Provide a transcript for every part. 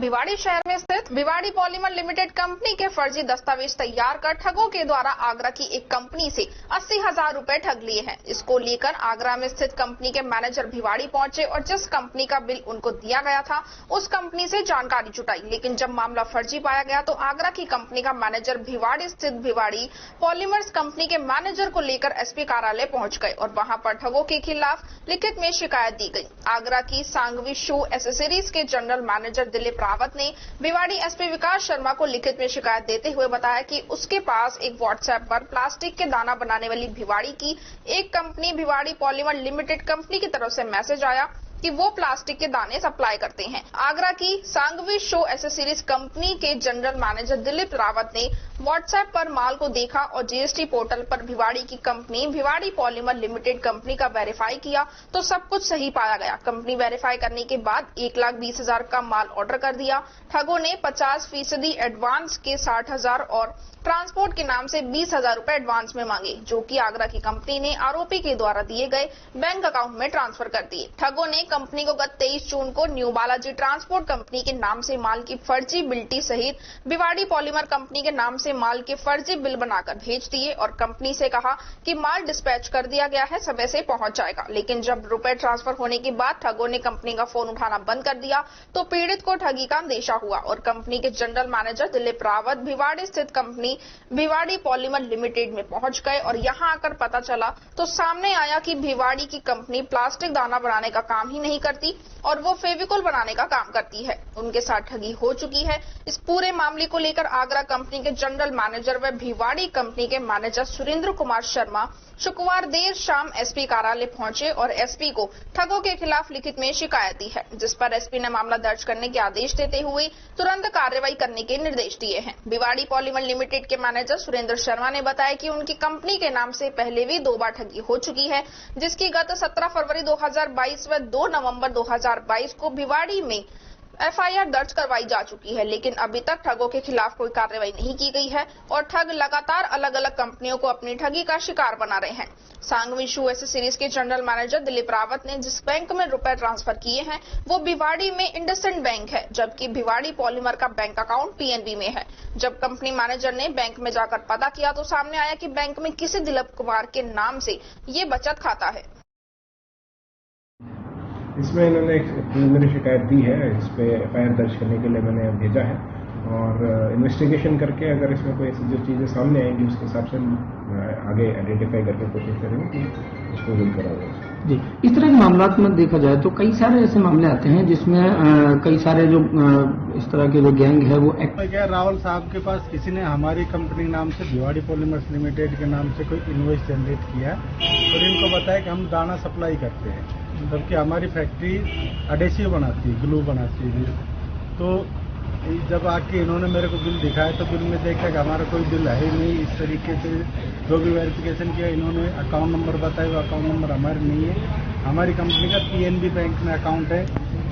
भिवाड़ी शहर में स्थित भिवाड़ी पॉलीमर लिमिटेड कंपनी के फर्जी दस्तावेज तैयार कर ठगों के द्वारा आगरा की एक कंपनी से 80,000 रुपए ठग लिए हैं। इसको लेकर आगरा में स्थित कंपनी के मैनेजर भिवाड़ी पहुंचे और जिस कंपनी का बिल उनको दिया गया था उस कंपनी से जानकारी जुटाई, लेकिन जब मामला फर्जी पाया गया तो आगरा की कंपनी का मैनेजर भिवाड़ी स्थित भिवाड़ी पॉलीमर्स कंपनी के मैनेजर को लेकर एसपी कार्यालय पहुंच गए और वहां पर ठगों के खिलाफ लिखित में शिकायत दी गई। आगरा की सांघवी शू एसेसरीज के जनरल मैनेजर दिलीप रावत ने भिवाड़ी एसपी विकास शर्मा को लिखित में शिकायत देते हुए बताया कि उसके पास एक व्हाट्सएप पर प्लास्टिक के दाना बनाने वाली भिवाड़ी की एक company Bhiwadi polymer limited company की तरफ से मैसेज आया कि वो प्लास्टिक के दाने सप्लाई करते हैं। आगरा की सांघवी शो एसेसरीज कंपनी के जनरल मैनेजर दिलीप रावत ने व्हाट्सएप पर माल को देखा और जीएसटी पोर्टल पर भिवाड़ी की company Bhiwadi polymer limited company का वेरीफाई किया तो सब कुछ सही पाया गया। कंपनी वेरीफाई करने के बाद 1,20,000 का माल ऑर्डर कर दिया। ठगों ने 50% एडवांस के 60,000 और ट्रांसपोर्ट के नाम से 20,000 रुपए एडवांस में मांगे, जो कि आगरा की कंपनी ने आरोपी के द्वारा दिए गए बैंक अकाउंट में ट्रांसफर कर दिए। ठगों ने कंपनी को गत 23 जून को न्यू बालाजी ट्रांसपोर्ट कंपनी के नाम से माल की फर्जी बिल्टी सहित भिवाड़ी पॉलीमर कंपनी के नाम से माल के फर्जी बिल बनाकर भेज दिए और कंपनी से कहा कि माल डिस्पैच कर दिया गया है, समय से पहुंच जाएगा। लेकिन जब रुपए ट्रांसफर होने के बाद ठगों ने कंपनी का फोन उठाना बंद कर दिया तो पीड़ित को ठगी का अंदेशा हुआ और कंपनी के जनरल मैनेजर दिलीप रावत भिवाड़ी स्थित कंपनी भिवाड़ी पॉलीमर लिमिटेड में पहुंच गए और यहां आकर पता चला तो सामने आया कि भिवाड़ी की कंपनी प्लास्टिक दाना बनाने का काम ही नहीं करती और वो फेविकोल बनाने का काम करती है। उनके साथ ठगी हो चुकी है। इस पूरे मामले को लेकर आगरा कंपनी के जनरल मैनेजर व भिवाड़ी कंपनी के मैनेजर सुरेंद्र कुमार शर्मा शुक्रवार देर शाम एसपी कार्यालय पहुंचे और एसपी को ठगों के खिलाफ लिखित में शिकायत दी है, जिस पर एसपी ने मामला दर्ज करने के आदेश देते हुए तुरंत कार्रवाई करने के निर्देश दिए हैं। भिवाड़ी पॉलीमर लिमिटेड के मैनेजर सुरेंद्र शर्मा ने बताया कि उनकी कंपनी के नाम से पहले भी 2 बार ठगी हो चुकी है, जिसकी गत 17 फरवरी 2022 व 2 नवंबर 2022 को भिवाड़ी में एफआईआर दर्ज करवाई जा चुकी है, लेकिन अभी तक ठगों के खिलाफ कोई कार्रवाई नहीं की गई है और ठग लगातार अलग अलग कंपनियों को अपनी ठगी का शिकार बना रहे हैं। सांघवी शू एसेसरीज के जनरल मैनेजर दिलीप रावत ने जिस बैंक में रुपए ट्रांसफर किए हैं वो भिवाड़ी में इंडसइंड बैंक है, जबकि भिवाड़ी पॉलीमर का बैंक अकाउंट पीएनबी में है। जब कंपनी मैनेजर ने बैंक में जाकर पता किया तो सामने आया कि बैंक में किसी दिलीप कुमार के नाम से ये बचत खाता है। इसमें इन्होंने एक प्रिलिमिनरी शिकायत दी है, इस पे एफआईआर दर्ज करने के लिए मैंने भेजा है और इन्वेस्टिगेशन करके अगर इसमें कोई ऐसी जो चीज़ें सामने आएंगी उसके हिसाब से आगे आइडेंटिफाई करके कोशिश करेंगे कि इसको विल करा जाए। जी, इस तरह के मामला में देखा जाए तो कई सारे ऐसे मामले आते हैं जिसमें कई सारे जो इस तरह के जो गैंग है वो क्या राहुल साहब के पास किसी ने हमारी कंपनी नाम से भिवाड़ी पॉलीमर्स लिमिटेड के नाम से कोई इनवॉइस जनरेट किया और इनको बताया कि हम दाना सप्लाई करते हैं, जबकि हमारी फैक्ट्री एडेसिव बनाती है, ग्लू बनाती है। तो जब आके इन्होंने मेरे को बिल दिखाया तो बिल में देखा कि हमारा कोई बिल है ही नहीं। इस तरीके से जो भी वेरिफिकेशन किया इन्होंने अकाउंट नंबर बताया, वो अकाउंट नंबर हमारे नहीं है। हमारी कंपनी का पीएनबी बैंक में अकाउंट है,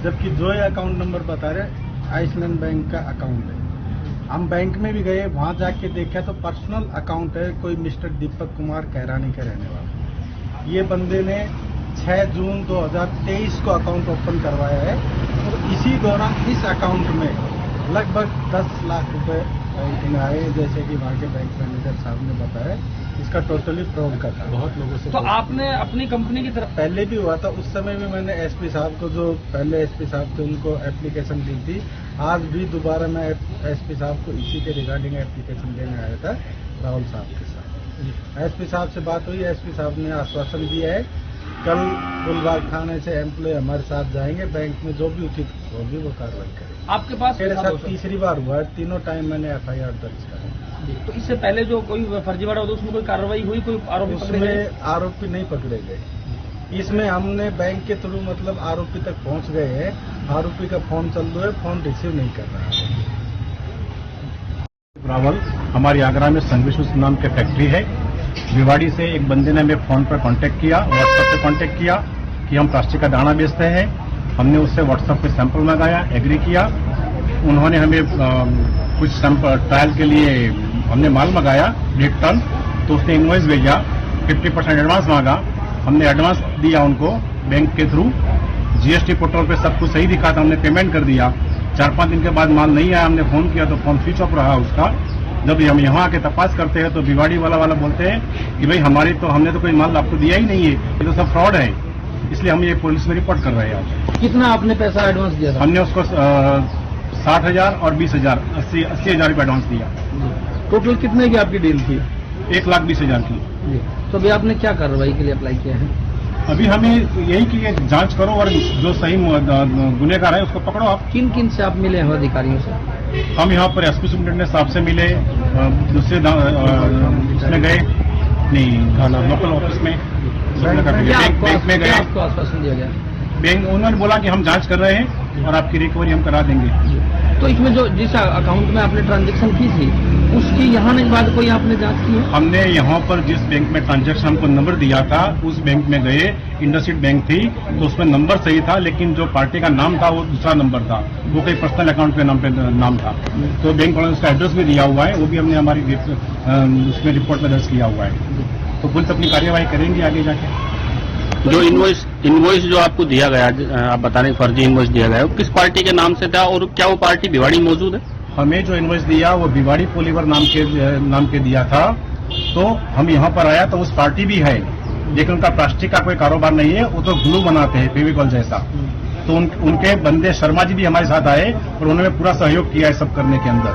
जबकि जो ये अकाउंट नंबर बता रहे आइसलैंड बैंक का अकाउंट है। हम बैंक में भी गए, वहाँ जाके देखा तो पर्सनल अकाउंट है, कोई मिस्टर दीपक कुमार कैरानी का रहने वाला। ये बंदे ने 6 जून 2023 को अकाउंट ओपन करवाया है और इसी दौरान इस अकाउंट में लगभग 10 लाख रुपए आए, जैसे कि वहाँ के बैंक मैनेजर साहब ने बताया। इसका टोटली फ्रॉड का था। बहुत लोगों से तो आपने अपनी कंपनी की तरफ पहले भी हुआ था, उस समय भी मैंने एसपी साहब को, जो पहले एसपी साहब थे, उनको एप्लीकेशन दी थी। आज भी दोबारा मैं एसपी साहब को इसी के रिगार्डिंग एप्लीकेशन देने आया था राहुल साहब के साथ। एसपी साहब से बात हुई, एसपी साहब ने आश्वासन दिया है कल गुलबाग थाने से एम्प्लॉय हमारे साथ जाएंगे, बैंक में जो भी उचित होगी वो कार्रवाई करेंगे। आपके पास मेरे साथ तीसरी बार हुआ है, तीनों टाइम मैंने एफआईआर दर्ज करा। तो इससे पहले जो कोई फर्जीवाड़ा होता उसमें कोई कार्रवाई हुई, कोई आरोपी पकड़े गए? आरोपी नहीं पकड़े गए। इसमें हमने बैंक के थ्रू मतलब आरोपी तक पहुंच गए हैं। आरोपी का फोन चल रहा है, फोन रिसीव नहीं कर रहा है। रावल, हमारी आगरा में संघविशु नाम की फैक्ट्री है। भिवाड़ी से एक बंदे ने हमें फोन पर कांटेक्ट किया, व्हाट्सएप पे कांटेक्ट किया कि हम प्लास्टिक का दाना बेचते हैं। हमने उससे व्हाट्सएप पे सैंपल मंगाया, एग्री किया। उन्होंने हमें कुछ सैंपल ट्रायल के लिए हमने माल मंगाया 1 टन, तो उसने इनवॉइस भेजा, 50% एडवांस मांगा। हमने एडवांस दिया उनको बैंक के थ्रू, जीएसटी पोर्टल पे सब कुछ सही दिखा था, हमने पेमेंट कर दिया। 4-5 दिन के बाद माल नहीं आया, हमने फोन किया तो फोन स्विच ऑफ रहा उसका। जब हम यहाँ आके तपास करते हैं तो भिवाड़ी वाला बोलते हैं कि भाई हमने तो कोई माल आपको दिया ही नहीं है, ये तो सब फ्रॉड है, इसलिए हम ये पुलिस में रिपोर्ट कर रहे हैं आज। कितना आपने पैसा एडवांस दिया था? हमने उसको 60,000 और 20,000 80,000 रुपये एडवांस दिया। टोटल कितने की आपकी डील थी? 1,20,000 की। तो अभी आपने क्या कार्रवाई के लिए अप्लाई किया है? अभी हमें यही कि ये जांच करो और जो सही गुनहगार है उसको पकड़ो आप। किन किन से आप मिले हैं अधिकारियों से? हम यहाँ पर एसपी सुपरिटेंडेंट साहब से मिले, दूसरे उसमें गए नहीं लोकल ऑफिस में, बैंक में गए। आपको आश्वासन दिया गया? बैंक उन्होंने बोला कि हम जांच कर रहे हैं और आपकी रिकवरी हम करा देंगे। तो इसमें जो जिस अकाउंट में आपने ट्रांजैक्शन की थी उसकी यहाँ आने के बाद कोई आपने जांच की है? हमने यहाँ पर जिस बैंक में ट्रांजैक्शन हमको नंबर दिया था उस बैंक में गए, इंडसइंड बैंक थी, तो उसमें नंबर सही था लेकिन जो पार्टी का नाम था वो दूसरा नंबर था, वो कोई पर्सनल अकाउंट के नाम था। तो बैंक वालों ने उसका एड्रेस भी दिया हुआ है, वो भी हमने हमारी उसमें रिपोर्ट में दर्ज किया हुआ है। तो पुलिस अपनी कार्यवाही करेंगी आगे जाके। जो इनवॉइस जो आपको दिया गया, आप बता रहे हैं फर्जी इनवॉइस दिया गया, वो किस पार्टी के नाम से था और क्या वो पार्टी भिवाड़ी मौजूद है? हमें जो इनवॉइस दिया वो भिवाड़ी पॉलीमर नाम के दिया था। तो हम यहाँ पर आया तो उस पार्टी भी है लेकिन उनका प्लास्टिक का कोई कारोबार नहीं है, वो तो ग्लू बनाते हैं फेविकॉल जैसा। तो उनके बंदे शर्मा जी भी हमारे साथ आए और उन्होंने पूरा सहयोग किया है सब करने के अंदर।